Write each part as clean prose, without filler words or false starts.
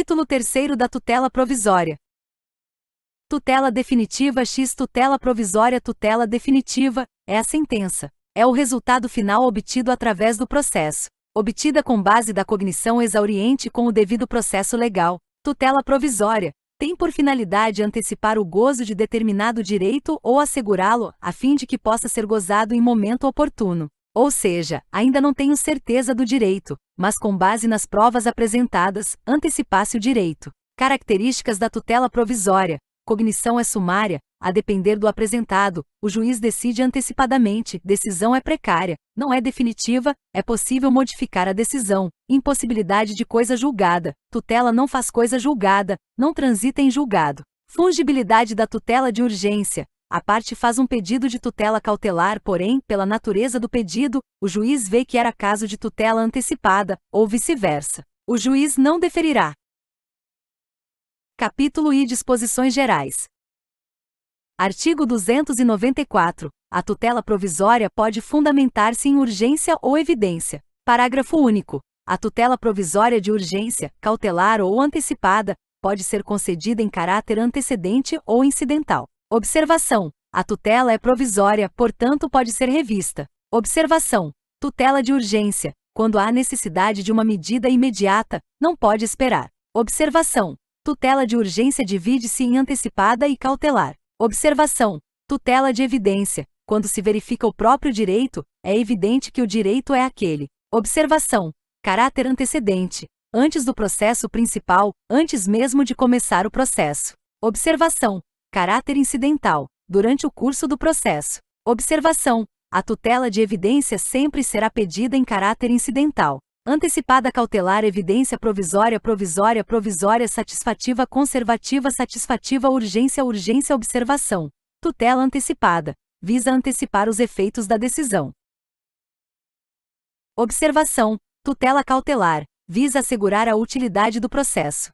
Capítulo 3º da tutela provisória. Tutela definitiva x tutela provisória. Tutela definitiva é a sentença. É o resultado final obtido através do processo, obtida com base da cognição exauriente com o devido processo legal. Tutela provisória tem por finalidade antecipar o gozo de determinado direito ou assegurá-lo, a fim de que possa ser gozado em momento oportuno. Ou seja, ainda não tenho certeza do direito, mas com base nas provas apresentadas, antecipasse o direito. Características da tutela provisória. Cognição é sumária, a depender do apresentado, o juiz decide antecipadamente, decisão é precária, não é definitiva, é possível modificar a decisão, impossibilidade de coisa julgada, tutela não faz coisa julgada, não transita em julgado. Fungibilidade da tutela de urgência. A parte faz um pedido de tutela cautelar, porém, pela natureza do pedido, o juiz vê que era caso de tutela antecipada, ou vice-versa. O juiz não deferirá. Capítulo I. Disposições gerais. Artigo 294. A tutela provisória pode fundamentar-se em urgência ou evidência. Parágrafo único. A tutela provisória de urgência, cautelar ou antecipada, pode ser concedida em caráter antecedente ou incidental. Observação. A tutela é provisória, portanto pode ser revista. Observação. Tutela de urgência. Quando há necessidade de uma medida imediata, não pode esperar. Observação. Tutela de urgência divide-se em antecipada e cautelar. Observação. Tutela de evidência. Quando se verifica o próprio direito, é evidente que o direito é aquele. Observação. Caráter antecedente. Antes do processo principal, antes mesmo de começar o processo. Observação. Caráter incidental. Durante o curso do processo. Observação. A tutela de evidência sempre será pedida em caráter incidental. Antecipada cautelar. Evidência provisória. Provisória. Provisória. Satisfativa. Conservativa. Satisfativa. Urgência. Urgência. Observação. Tutela antecipada. Visa antecipar os efeitos da decisão. Observação. Tutela cautelar. Visa assegurar a utilidade do processo.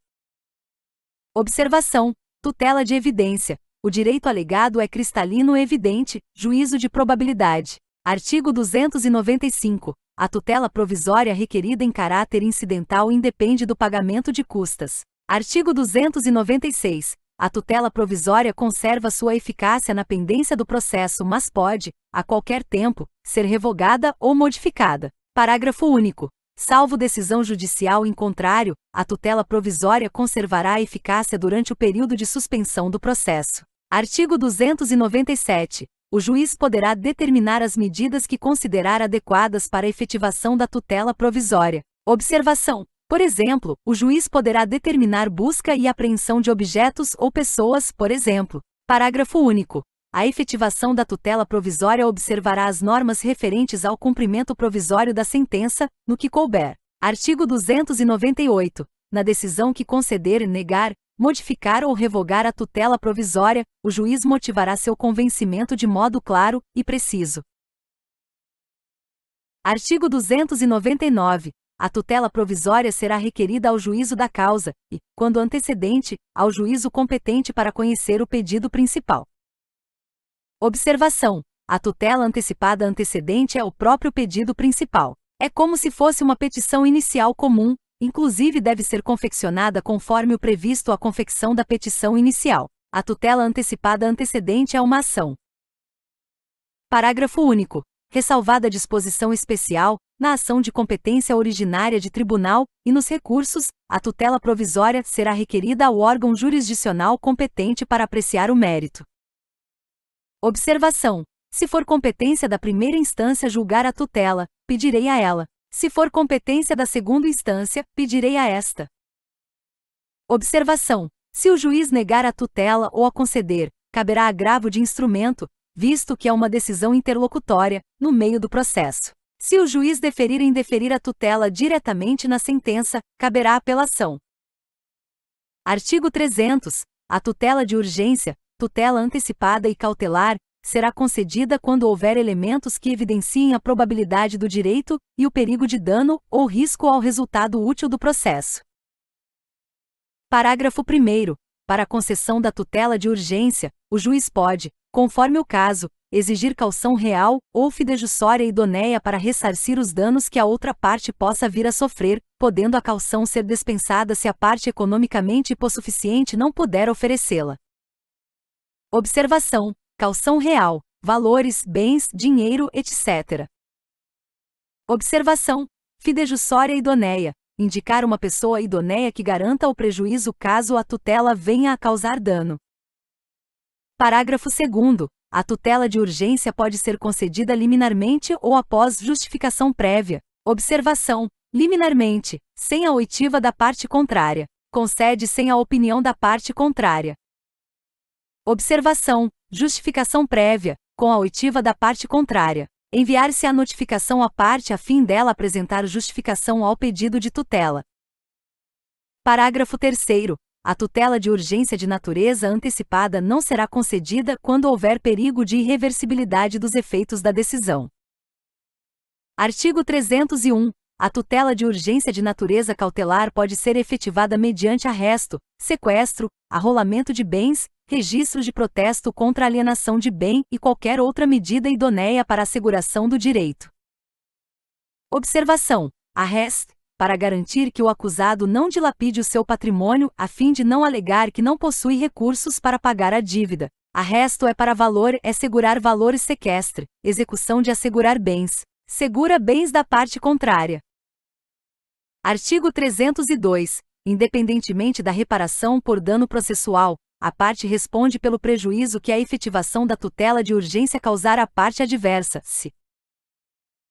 Observação. Tutela de evidência. O direito alegado é cristalino e evidente. Juízo de probabilidade. Artigo 295. A tutela provisória requerida em caráter incidental independe do pagamento de custas. Artigo 296. A tutela provisória conserva sua eficácia na pendência do processo, mas pode, a qualquer tempo, ser revogada ou modificada. Parágrafo único. Salvo decisão judicial em contrário, a tutela provisória conservará a eficácia durante o período de suspensão do processo. Artigo 297. O juiz poderá determinar as medidas que considerar adequadas para a efetivação da tutela provisória. Observação. Por exemplo, o juiz poderá determinar busca e apreensão de objetos ou pessoas, por exemplo. Parágrafo único. A efetivação da tutela provisória observará as normas referentes ao cumprimento provisório da sentença, no que couber. Artigo 298. Na decisão que conceder, negar, modificar ou revogar a tutela provisória, o juiz motivará seu convencimento de modo claro e preciso. Artigo 299. A tutela provisória será requerida ao juízo da causa e, quando antecedente, ao juízo competente para conhecer o pedido principal. Observação. A tutela antecipada antecedente é o próprio pedido principal. É como se fosse uma petição inicial comum, inclusive deve ser confeccionada conforme o previsto a confecção da petição inicial. A tutela antecipada antecedente é uma ação. Parágrafo único. Ressalvada a disposição especial, na ação de competência originária de tribunal, e nos recursos, a tutela provisória será requerida ao órgão jurisdicional competente para apreciar o mérito. Observação. Se for competência da primeira instância julgar a tutela, pedirei a ela. Se for competência da segunda instância, pedirei a esta. Observação. Se o juiz negar a tutela ou a conceder, caberá agravo de instrumento, visto que é uma decisão interlocutória, no meio do processo. Se o juiz deferir em deferir a tutela diretamente na sentença, caberá apelação. Artigo 300. A tutela de urgência, tutela antecipada e cautelar, será concedida quando houver elementos que evidenciem a probabilidade do direito e o perigo de dano ou risco ao resultado útil do processo. Parágrafo 1º. Para a concessão da tutela de urgência, o juiz pode, conforme o caso, exigir caução real ou fidejussória idoneia para ressarcir os danos que a outra parte possa vir a sofrer, podendo a caução ser dispensada se a parte economicamente hipossuficiente não puder oferecê-la. Observação: caução real, valores, bens, dinheiro, etc. Observação: fidejussória idoneia, indicar uma pessoa idoneia que garanta o prejuízo caso a tutela venha a causar dano. Parágrafo 2º. A tutela de urgência pode ser concedida liminarmente ou após justificação prévia. Observação: liminarmente, sem a oitiva da parte contrária. Concede sem a opinião da parte contrária. Observação: justificação prévia, com a oitiva da parte contrária. Enviar-se a notificação à parte a fim dela apresentar justificação ao pedido de tutela. Parágrafo 3º. A tutela de urgência de natureza antecipada não será concedida quando houver perigo de irreversibilidade dos efeitos da decisão. Artigo 301. A tutela de urgência de natureza cautelar pode ser efetivada mediante arresto, sequestro, arrolamento de bens, registro de protesto contra alienação de bem e qualquer outra medida idoneia para a asseguração do direito. Observação: arresto, para garantir que o acusado não dilapide o seu patrimônio a fim de não alegar que não possui recursos para pagar a dívida. Arresto é para valor, é segurar valor e sequestre, execução de assegurar bens, segura bens da parte contrária. Artigo 302. Independentemente da reparação por dano processual, a parte responde pelo prejuízo que a efetivação da tutela de urgência causar à parte adversa, se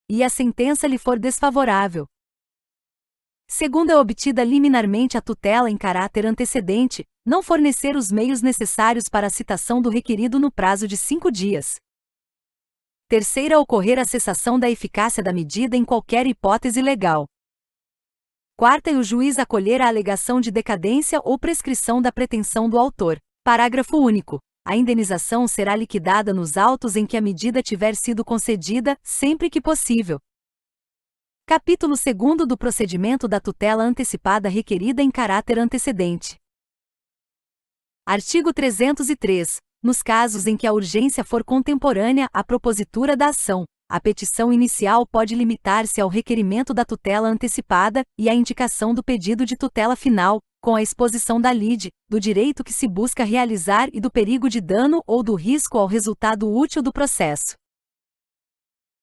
e a sentença lhe for desfavorável. Segundo é obtida liminarmente a tutela em caráter antecedente, não fornecer os meios necessários para a citação do requerido no prazo de 5 dias. Terceira, ocorrer a cessação da eficácia da medida em qualquer hipótese legal. Quarta, e o juiz acolher a alegação de decadência ou prescrição da pretensão do autor. Parágrafo único. A indenização será liquidada nos autos em que a medida tiver sido concedida, sempre que possível. Capítulo 2º do procedimento da tutela antecipada requerida em caráter antecedente. Artigo 303. Nos casos em que a urgência for contemporânea à propositura da ação, a petição inicial pode limitar-se ao requerimento da tutela antecipada e à indicação do pedido de tutela final, com a exposição da lide, do direito que se busca realizar e do perigo de dano ou do risco ao resultado útil do processo.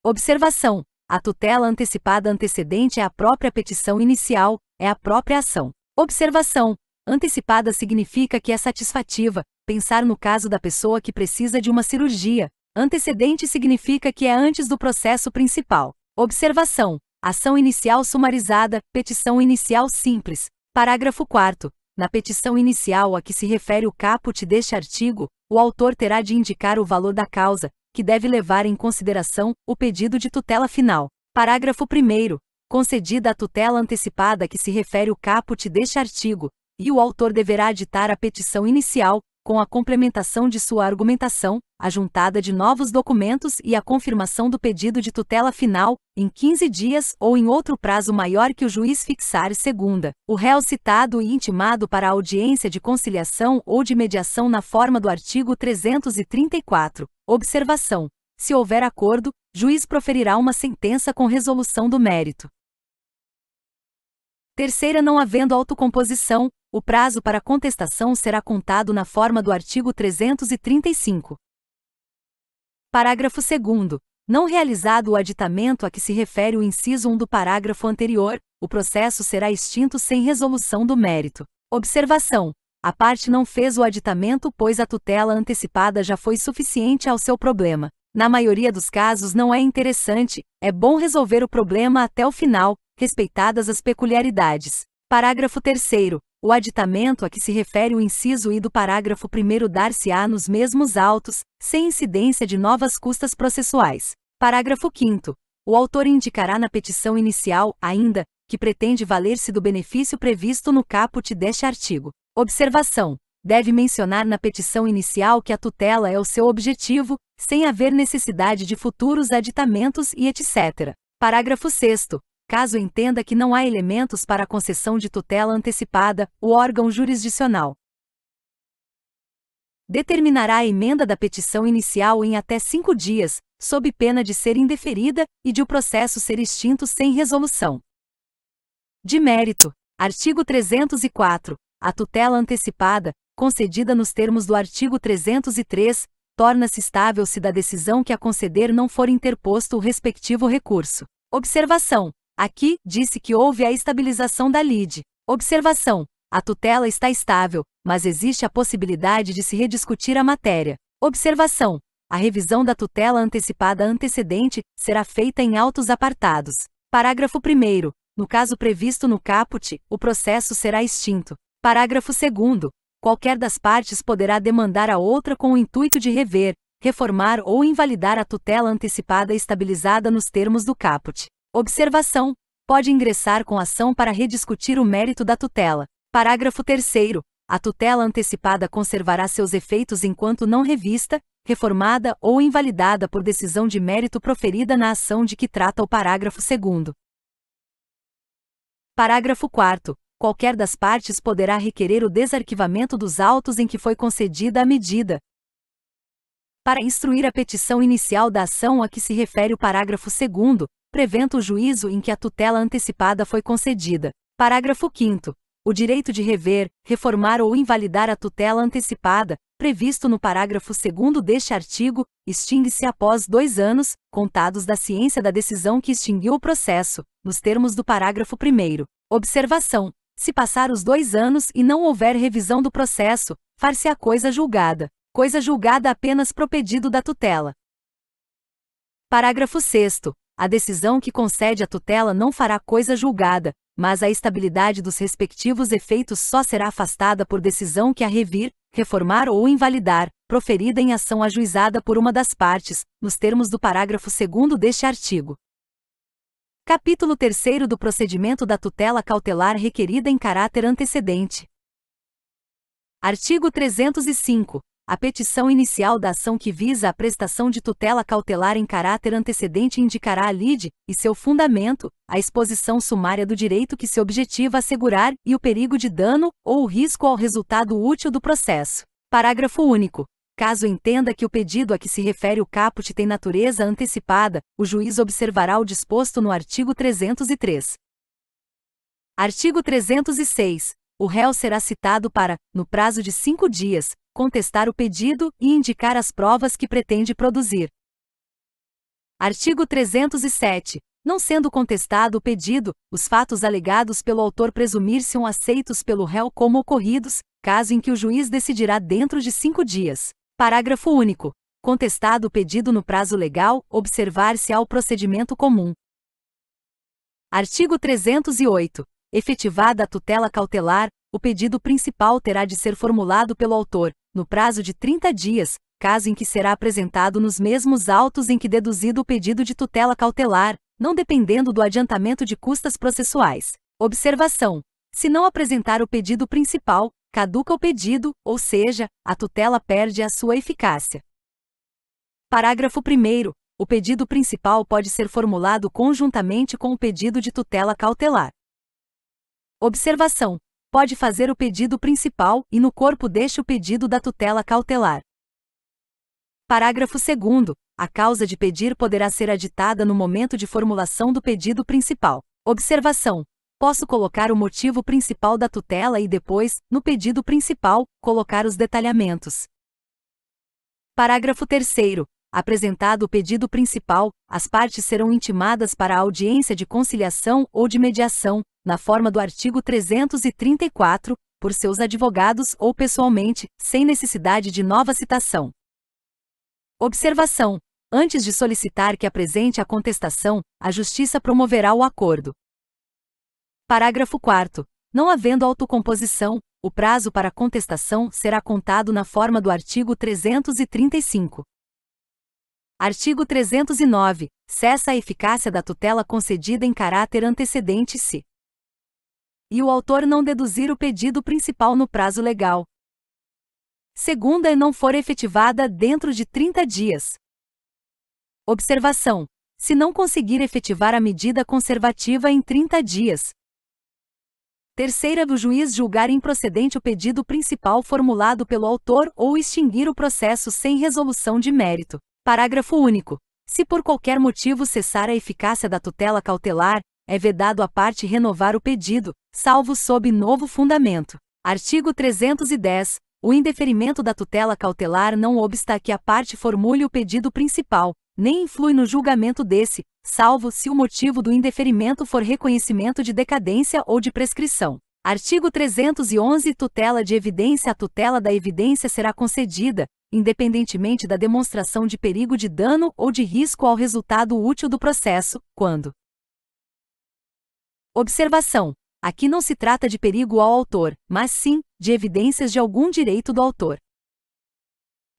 Observação: a tutela antecipada antecedente é a própria petição inicial, é a própria ação. Observação: antecipada significa que é satisfativa, pensar no caso da pessoa que precisa de uma cirurgia. Antecedente significa que é antes do processo principal. Observação: ação inicial sumarizada, petição inicial simples. Parágrafo 4º. Na petição inicial a que se refere o caput deste artigo, o autor terá de indicar o valor da causa, que deve levar em consideração o pedido de tutela final. Parágrafo 1º. Concedida a tutela antecipada a que se refere o caput deste artigo, e o autor deverá aditar a petição inicial, com a complementação de sua argumentação, a juntada de novos documentos e a confirmação do pedido de tutela final, em 15 dias ou em outro prazo maior que o juiz fixar. Segunda, o réu citado e intimado para a audiência de conciliação ou de mediação na forma do artigo 334. Observação: se houver acordo, juiz proferirá uma sentença com resolução do mérito. Terceira, não havendo autocomposição, o prazo para contestação será contado na forma do artigo 335. Parágrafo 2º. Não realizado o aditamento a que se refere o inciso 1 do parágrafo anterior, o processo será extinto sem resolução do mérito. Observação: a parte não fez o aditamento pois a tutela antecipada já foi suficiente ao seu problema. Na maioria dos casos não é interessante, é bom resolver o problema até o final, respeitadas as peculiaridades. Parágrafo 3º. O aditamento a que se refere o inciso I do parágrafo 1º dar-se-á nos mesmos autos, sem incidência de novas custas processuais. Parágrafo 5º. O autor indicará na petição inicial, ainda, que pretende valer-se do benefício previsto no caput deste artigo. Observação: deve mencionar na petição inicial que a tutela é o seu objetivo, sem haver necessidade de futuros aditamentos e etc. Parágrafo 6º. Caso entenda que não há elementos para a concessão de tutela antecipada, o órgão jurisdicional determinará a emenda da petição inicial em até 5 dias, sob pena de ser indeferida e de o processo ser extinto sem resolução. De mérito. Artigo 304. A tutela antecipada, concedida nos termos do artigo 303, torna-se estável se da decisão que a conceder não for interposto o respectivo recurso. Observação. Aqui, disse que houve a estabilização da lide. Observação. A tutela está estável, mas existe a possibilidade de se rediscutir a matéria. Observação. A revisão da tutela antecipada antecedente será feita em autos apartados. Parágrafo 1º. No caso previsto no caput, o processo será extinto. Parágrafo 2º. Qualquer das partes poderá demandar a outra com o intuito de rever, reformar ou invalidar a tutela antecipada estabilizada nos termos do caput. Observação. Pode ingressar com ação para rediscutir o mérito da tutela. Parágrafo 3º. A tutela antecipada conservará seus efeitos enquanto não revista, reformada ou invalidada por decisão de mérito proferida na ação de que trata o parágrafo 2º. Parágrafo 4º. Qualquer das partes poderá requerer o desarquivamento dos autos em que foi concedida a medida. Para instruir a petição inicial da ação a que se refere o parágrafo 2º, prevendo o juízo em que a tutela antecipada foi concedida. Parágrafo 5º. O direito de rever, reformar ou invalidar a tutela antecipada, previsto no parágrafo 2º deste artigo, extingue-se após 2 anos, contados da ciência da decisão que extinguiu o processo, nos termos do parágrafo 1º. Observação. Se passar os 2 anos e não houver revisão do processo, far-se-á coisa julgada. Coisa julgada apenas pro pedido da tutela. Parágrafo 6º. A decisão que concede a tutela não fará coisa julgada, mas a estabilidade dos respectivos efeitos só será afastada por decisão que a revir, reformar ou invalidar, proferida em ação ajuizada por uma das partes, nos termos do parágrafo 2º deste artigo. Capítulo 3º do procedimento da tutela cautelar requerida em caráter antecedente. Artigo 305. A petição inicial da ação que visa a prestação de tutela cautelar em caráter antecedente indicará a lide, e seu fundamento, a exposição sumária do direito que se objetiva assegurar e o perigo de dano ou o risco ao resultado útil do processo. Parágrafo único. Caso entenda que o pedido a que se refere o caput tem natureza antecipada, o juiz observará o disposto no artigo 303. Artigo 306. O réu será citado para, no prazo de 5 dias, contestar o pedido e indicar as provas que pretende produzir. Artigo 307. Não sendo contestado o pedido, os fatos alegados pelo autor presumir-se-ão aceitos pelo réu como ocorridos, caso em que o juiz decidirá dentro de 5 dias. Parágrafo único. Contestado o pedido no prazo legal, observar-se-á o procedimento comum. Artigo 308. Efetivada a tutela cautelar, o pedido principal terá de ser formulado pelo autor, no prazo de 30 dias, caso em que será apresentado nos mesmos autos em que deduzido o pedido de tutela cautelar, não dependendo do adiantamento de custas processuais. Observação. Se não apresentar o pedido principal, caduca o pedido, ou seja, a tutela perde a sua eficácia. Parágrafo 1º. O pedido principal pode ser formulado conjuntamente com o pedido de tutela cautelar. Observação. Pode fazer o pedido principal e no corpo deste o pedido da tutela cautelar. Parágrafo 2º. A causa de pedir poderá ser aditada no momento de formulação do pedido principal. Observação. Posso colocar o motivo principal da tutela e depois, no pedido principal, colocar os detalhamentos. Parágrafo 3º. Apresentado o pedido principal, as partes serão intimadas para a audiência de conciliação ou de mediação, na forma do artigo 334, por seus advogados ou pessoalmente, sem necessidade de nova citação. Observação. Antes de solicitar que apresente a contestação, a Justiça promoverá o acordo. Parágrafo 4º. Não havendo autocomposição, o prazo para contestação será contado na forma do artigo 335. Artigo 309. Cessa a eficácia da tutela concedida em caráter antecedente se e o autor não deduzir o pedido principal no prazo legal. Segunda e não for efetivada dentro de 30 dias. Observação. Se não conseguir efetivar a medida conservativa em 30 dias. Terceira, do juiz julgar improcedente o pedido principal formulado pelo autor ou extinguir o processo sem resolução de mérito. Parágrafo único. Se por qualquer motivo cessar a eficácia da tutela cautelar, é vedado à parte renovar o pedido, salvo sob novo fundamento. Artigo 310. O indeferimento da tutela cautelar não obsta que a parte formule o pedido principal, nem influi no julgamento desse, salvo se o motivo do indeferimento for reconhecimento de decadência ou de prescrição. Artigo 311. Tutela de evidência. A tutela da evidência será concedida, independentemente da demonstração de perigo de dano ou de risco ao resultado útil do processo, quando. Observação: aqui não se trata de perigo ao autor, mas sim, de evidências de algum direito do autor.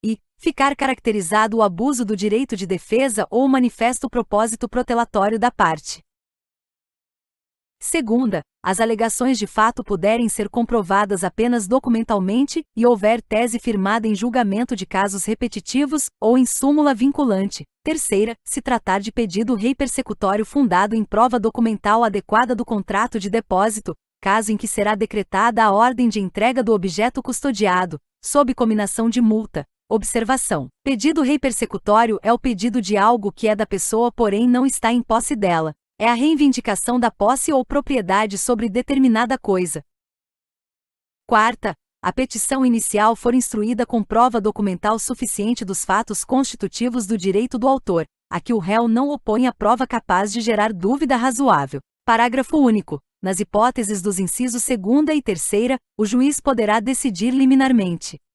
E ficar caracterizado o abuso do direito de defesa ou o manifesto propósito protelatório da parte. Segunda, as alegações de fato puderem ser comprovadas apenas documentalmente e houver tese firmada em julgamento de casos repetitivos ou em súmula vinculante. Terceira, se tratar de pedido rei persecutório fundado em prova documental adequada do contrato de depósito, caso em que será decretada a ordem de entrega do objeto custodiado, sob cominação de multa. Observação: pedido rei persecutório é o pedido de algo que é da pessoa, porém não está em posse dela. É a reivindicação da posse ou propriedade sobre determinada coisa. Quarta, a petição inicial for instruída com prova documental suficiente dos fatos constitutivos do direito do autor, a que o réu não opõe a prova capaz de gerar dúvida razoável. Parágrafo único. Nas hipóteses dos incisos 2ª e 3ª, o juiz poderá decidir liminarmente.